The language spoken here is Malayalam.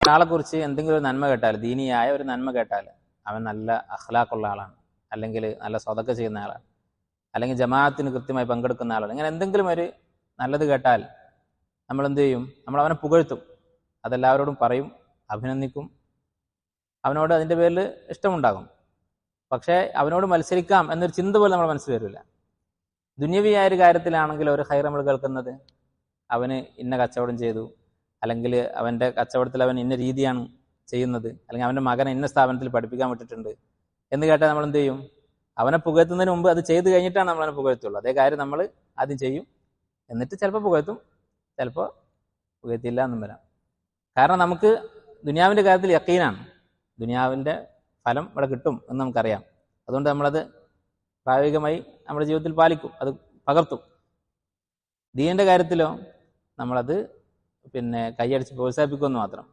ഒരാളെക്കുറിച്ച് എന്തെങ്കിലും ഒരു നന്മ കേട്ടാൽ, ദീനിയായ ഒരു നന്മ കേട്ടാൽ, അവൻ നല്ല അഖ്ലാഖുള്ള ആളാണ്, അല്ലെങ്കിൽ നല്ല സ്വതക്ക ചെയ്യുന്ന ആളാണ്, അല്ലെങ്കിൽ ജമാഅത്തിന് കൃത്യമായി പങ്കെടുക്കുന്ന ആളാണ്, ഇങ്ങനെ എന്തെങ്കിലും ഒരു നല്ലത് കേട്ടാൽ നമ്മൾ എന്ത് ചെയ്യും? നമ്മൾ അവനെ പുകഴ്ത്തും, അതെല്ലാവരോടും പറയും, അഭിനന്ദിക്കും, അവനോട് അതിൻ്റെ പേരിൽ ഇഷ്ടമുണ്ടാകും. പക്ഷേ അവനോട് മത്സരിക്കാം എന്നൊരു ചിന്ത പോലും നമ്മുടെ മനസ്സിൽ വരില്ല. ദുന്യവിയായ ഒരു കാര്യത്തിലാണെങ്കിൽ ഒരു ഖൈർ നമ്മൾ കേൾക്കുന്നത്, അവന് ഇന്ന കച്ചവടം ചെയ്തു, അല്ലെങ്കിൽ അവൻ്റെ കച്ചവടത്തിൽ അവൻ ഇന്ന രീതിയാണ് ചെയ്യുന്നത്, അല്ലെങ്കിൽ അവൻ്റെ മകനെ ഇന്ന സ്ഥാപനത്തിൽ പഠിപ്പിക്കാൻ വിട്ടിട്ടുണ്ട് എന്ന് കേട്ടാൽ നമ്മൾ എന്ത് ചെയ്യും? അവനെ പുകഴ്ത്തുന്നതിന് മുമ്പ് അത് ചെയ്ത് കഴിഞ്ഞിട്ടാണ് നമ്മൾ അവനെ പുകഴ്ത്തുള്ളൂ. അതേ കാര്യം നമ്മൾ ആദ്യം ചെയ്യും, എന്നിട്ട് ചിലപ്പോൾ പുകഴ്ത്തും, ചിലപ്പോൾ പുകഴ്ത്തില്ല എന്നും വരാം. കാരണം നമുക്ക് ദുനിയാവിൻ്റെ കാര്യത്തിൽ യഖീനാണ്, ദുനിയാവിൻ്റെ ഫലം ഇവിടെ കിട്ടും എന്ന് നമുക്കറിയാം. അതുകൊണ്ട് നമ്മളത് പ്രായോഗികമായി നമ്മുടെ ജീവിതത്തിൽ പാലിക്കും, അത് പകർത്തും. ദീനിൻ്റെ കാര്യത്തിലോ നമ്മളത് കൈയടിച്ച് പ്രോത്സാഹിപ്പിക്കുമെന്ന് മാത്രം.